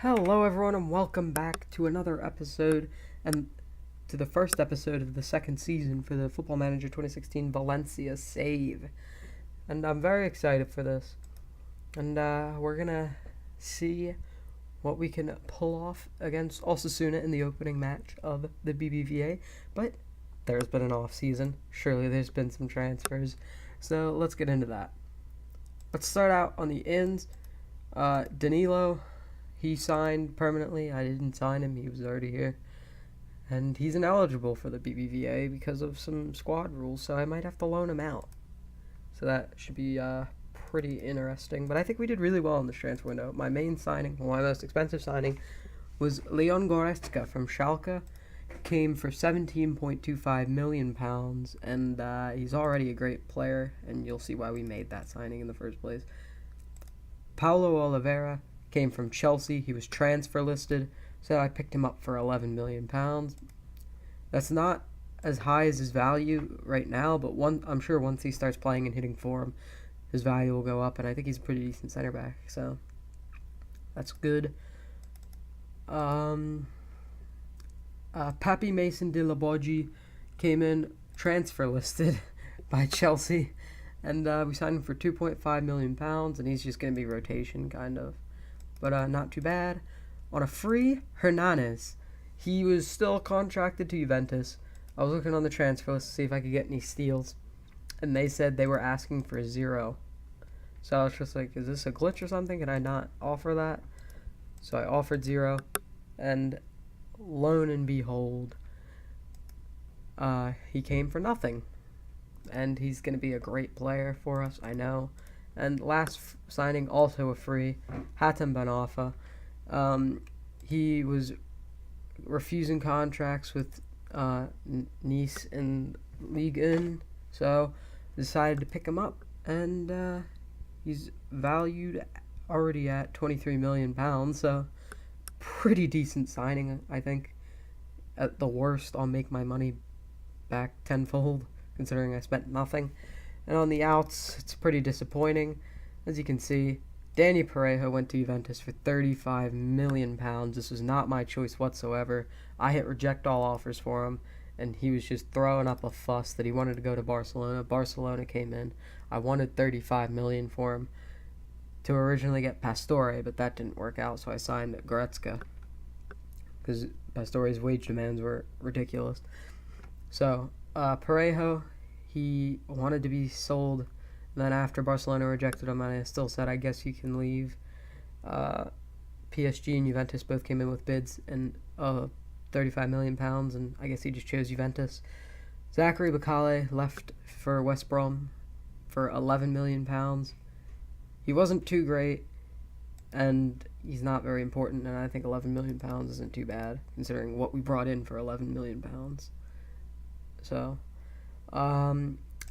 Hello, everyone, and welcome back to another episode and to the first episode of the second season for the Football Manager 2016 Valencia save. And I'm very excited for this. And we're going to see what we can pull off against Osasuna in the opening match of the BBVA. But there's been an off season. Surely there's been some transfers. So let's get into that. Let's start out on the ins. Danilo. He signed permanently. I didn't sign him. He was already here. And he's ineligible for the BBVA because of some squad rules, so I might have to loan him out. So that should be pretty interesting. But I think we did really well in this transfer window. My main signing, my most expensive signing, was Leon Goretzka from Schalke. Came for £17.25 million, and he's already a great player, and you'll see why we made that signing in the first place. Paulo Oliveira came from Chelsea. He was transfer listed, so I picked him up for £11 million. That's not as high as his value right now, but I'm sure once he starts playing and hitting form, his value will go up, and I think he's a pretty decent center back, so that's good. Papi Mason de la Boggi came in transfer listed by Chelsea, and we signed him for £2.5 million, and he's just going to be rotation, kind of. But not too bad. On a free, Hernandez. He was still contracted to Juventus. I was looking on the transfer list to see if I could get any steals, and they said they were asking for 0. So I was just like, is this a glitch or something? Can I not offer that? So I offered 0, and lo and behold, he came for nothing. And he's going to be a great player for us, I know. And last signing, also a free, Hatem Ben Arfa. He was refusing contracts with Nice and Ligue 1, so decided to pick him up. And he's valued already at £23 million, so pretty decent signing, I think. At the worst, I'll make my money back tenfold, considering I spent nothing. And on the outs, it's pretty disappointing. As you can see, Danny Parejo went to Juventus for £35 million. This was not my choice whatsoever. I hit reject all offers for him, and he was just throwing up a fuss that he wanted to go to Barcelona. Barcelona came in. I wanted $35 million for him to originally get Pastore, but that didn't work out, so I signed Goretzka because Pastore's wage demands were ridiculous. So, Parejo, he wanted to be sold, and then after Barcelona rejected him, I still said, I guess you can leave. PSG and Juventus both came in with bids and £35 million, and I guess he just chose Juventus. Zachary Bakale left for West Brom for £11 million. He wasn't too great, and he's not very important, and I think £11 million isn't too bad, considering what we brought in for £11 million. So,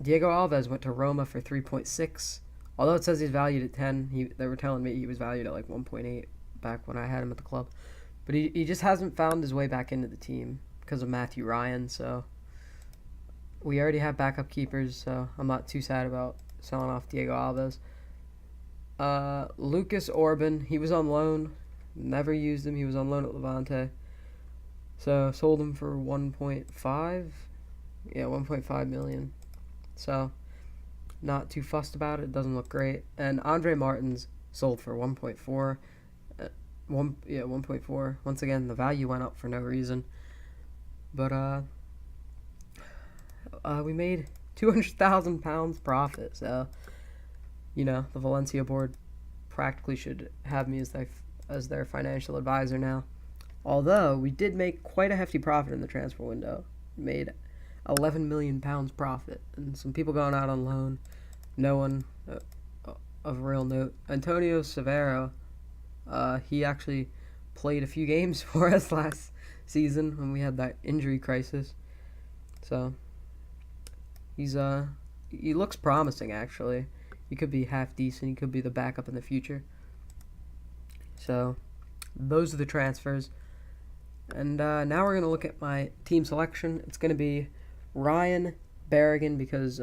Diego Alves went to Roma for 3.6. Although it says he's valued at 10, they were telling me he was valued at like 1.8 back when I had him at the club. But he just hasn't found his way back into the team because of Matthew Ryan. So we already have backup keepers, so I'm not too sad about selling off Diego Alves. Lucas Orban, he was on loan. Never used him. He was on loan at Levante. So sold him for 1.5. Yeah, 1.5 million. So, not too fussed about it. Doesn't look great. And Andre Martins sold for 1.4. 1.4. Once again, the value went up for no reason. But we made £200,000 profit. So, the Valencia board practically should have me as their financial advisor now. Although we did make quite a hefty profit in the transfer window. Made £11 million profit, and some people going out on loan. No one of real note. Antonio Severo, he actually played a few games for us last season when we had that injury crisis. So he looks promising, actually. He could be half decent. He could be the backup in the future. So those are the transfers. And now we're going to look at my team selection. It's going to be Ryan Berrigan because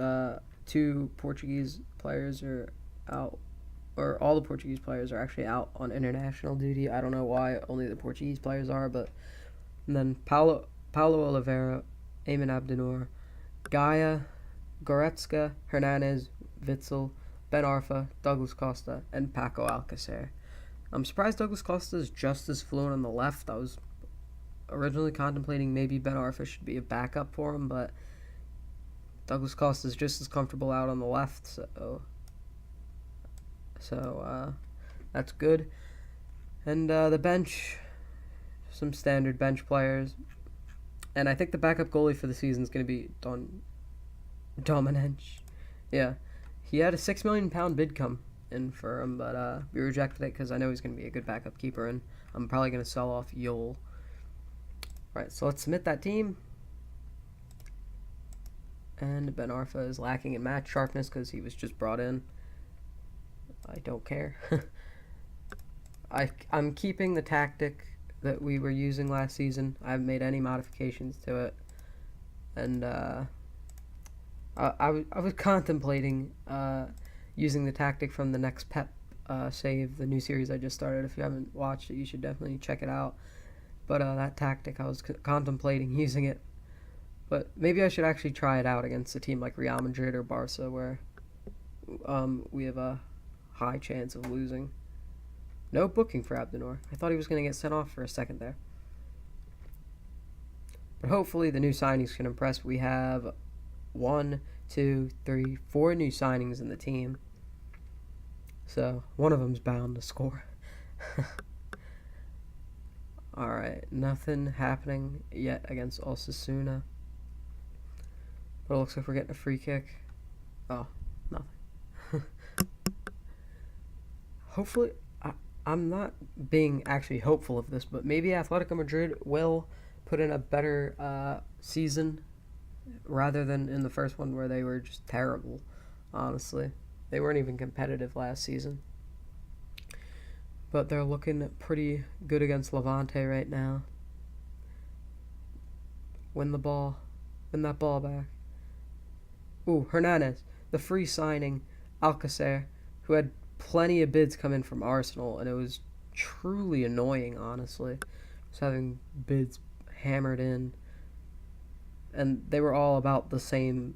2 Portuguese players are out or all the Portuguese players are actually out on international duty. I don't know why only the Portuguese players are, but and then Paulo Oliveira, Eamon Abdennour, Gaia, Goretzka, Hernandez, Witzel, Ben Arfa, Douglas Costa, and Paco Alcacer. I'm surprised Douglas Costa is just as fluent on the left. I was originally contemplating maybe Ben Arfa should be a backup for him, but Douglas Costa is just as comfortable out on the left, so that's good. And the bench, some standard bench players, and I think the backup goalie for the season is going to be Domenech. Yeah, he had a £6 million bid come in for him, but we rejected it because I know he's going to be a good backup keeper, and I'm probably going to sell off Yol. Right, so let's submit that team. And Ben Arfa is lacking in match sharpness because he was just brought in. I don't care. I'm keeping the tactic that we were using last season. I haven't made any modifications to it. And I was contemplating using the tactic from the next Pep Save, the new series I just started. If you haven't watched it, you should definitely check it out. But that tactic, I was contemplating using it. But maybe I should actually try it out against a team like Real Madrid or Barca, where we have a high chance of losing. No booking for Abdennour. I thought he was going to get sent off for a second there. But hopefully the new signings can impress. We have 4 new signings in the team. So one of them's bound to score. Alright, nothing happening yet against Osasuna. But it looks like we're getting a free kick. Oh, nothing. Hopefully, I'm not being actually hopeful of this, but maybe Atletico Madrid will put in a better season rather than in the first one where they were just terrible, honestly. They weren't even competitive last season. But they're looking pretty good against Levante right now. Win that ball back. Ooh, Hernandez, the free signing, Alcacer, who had plenty of bids come in from Arsenal, and it was truly annoying, honestly. Just having bids hammered in. And they were all about the same,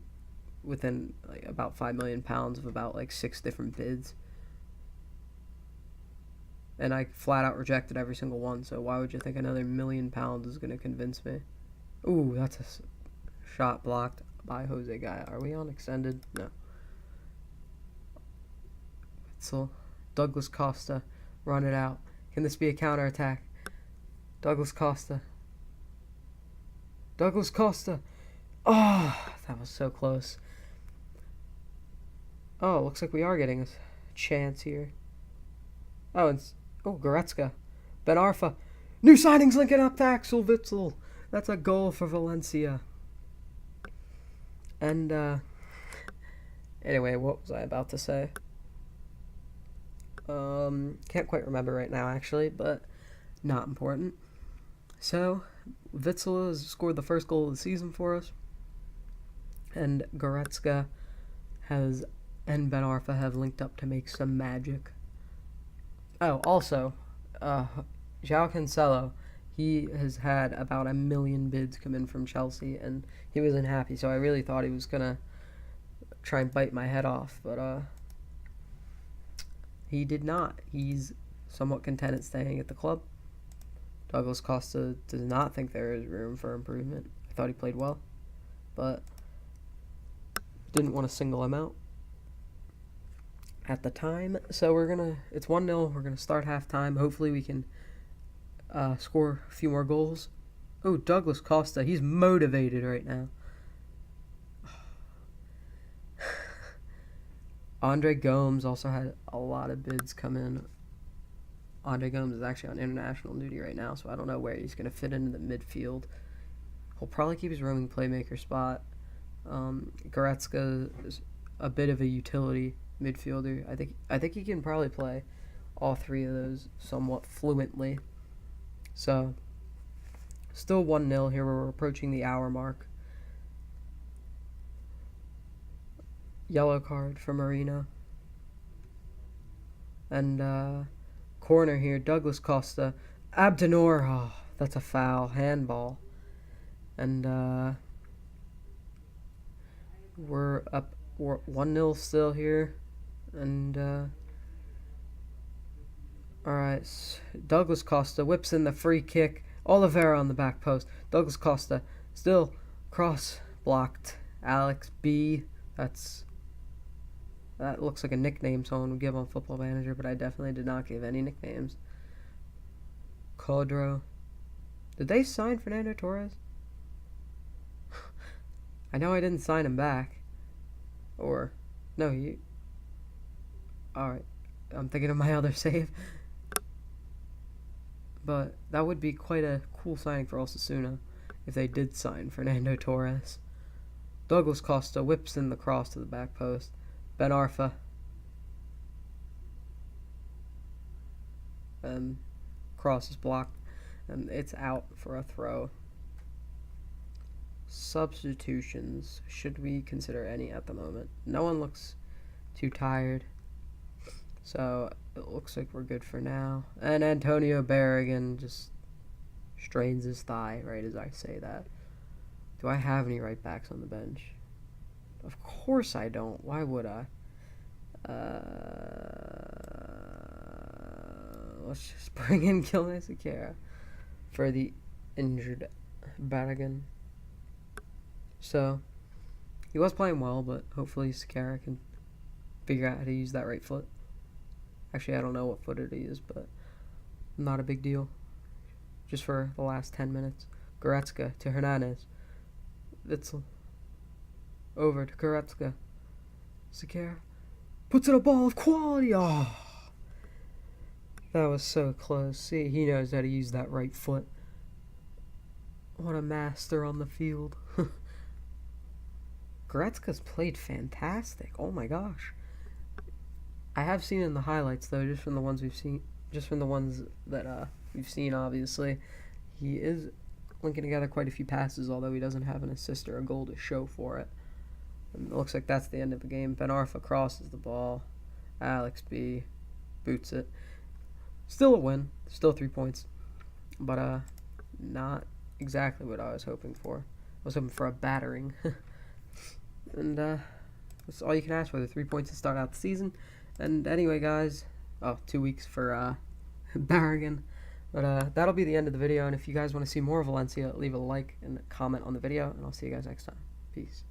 within like about £5 million of about like 6 different bids. And I flat out rejected every single one, so why would you think another £1 million is going to convince me? Ooh, that's a shot blocked by Jose Gaia. Are we on extended? No. So, Douglas Costa, run it out. Can this be a counterattack? Douglas Costa. Oh, that was so close. Oh, looks like we are getting a chance here. Oh, it's Goretzka. Ben Arfa. New signings linking up to Axel Witzel. That's a goal for Valencia. And, anyway, what was I about to say? Can't quite remember right now, actually, but not important. So, Witzel has scored the first goal of the season for us. And Goretzka and Ben Arfa have linked up to make some magic. Oh, also, João Cancelo, he has had about 1 million bids come in from Chelsea, and he was unhappy, so I really thought he was going to try and bite my head off, but he did not. He's somewhat contented staying at the club. Douglas Costa does not think there is room for improvement. I thought he played well, but didn't want to single him out at the time. So it's 1-0. We're gonna start halftime. Hopefully we can score a few more goals. Oh, Douglas Costa, he's motivated right now. Andre Gomes also had a lot of bids come in. Andre Gomes is actually on international duty right now, so I don't know where he's going to fit into the midfield. He'll probably keep his roaming playmaker spot. Goretzka is a bit of a utility midfielder. I think he can probably play all 3 of those somewhat fluently. So, still 1-0 here. We're approaching the hour mark. Yellow card for Marino. And corner here, Douglas Costa. Abdenor, oh, that's a foul. Handball. And we're up 1-0 still here. And alright, Douglas Costa whips in the free kick. Oliveira on the back post. Douglas Costa still cross blocked. Alex B. That looks like a nickname someone would give on Football Manager, but I definitely did not give any nicknames. Codro. Did they sign Fernando Torres? I know I didn't sign him back. Or, no, you... Alright, I'm thinking of my other save. But that would be quite a cool signing for Osasuna if they did sign Fernando Torres. Douglas Costa whips in the cross to the back post. Ben Arfa. And cross is blocked. And it's out for a throw. Substitutions. Should we consider any at the moment? No one looks too tired. So it looks like we're good for now. And Antonio Berrigan just strains his thigh right as I say that. Do I have any right backs on the bench? Of course I don't. Why would I? Let's just bring in Gilney Sakara for the injured Berrigan. So, he was playing well, but hopefully Sakara can figure out how to use that right foot. Actually, I don't know what footed he is, but not a big deal. Just for the last 10 minutes. Goretzka to Hernandez. Witzel. Over to Goretzka. Sakara puts in a ball of quality. Oh, that was so close. See, he knows how to use that right foot. What a master on the field. Goretzka's played fantastic. Oh my gosh. I have seen in the highlights though, just from the ones we've seen, we've seen. Obviously, he is linking together quite a few passes, although he doesn't have an assist or a goal to show for it. And it looks like that's the end of the game. Ben Arfa crosses the ball. Alex B boots it. Still a win. Still 3 points, but not exactly what I was hoping for. I was hoping for a battering. And that's all you can ask for, the 3 points to start out the season. And anyway, guys, 2 weeks for Berrigan. But that'll be the end of the video. And if you guys want to see more of Valencia, leave a like and a comment on the video. And I'll see you guys next time. Peace.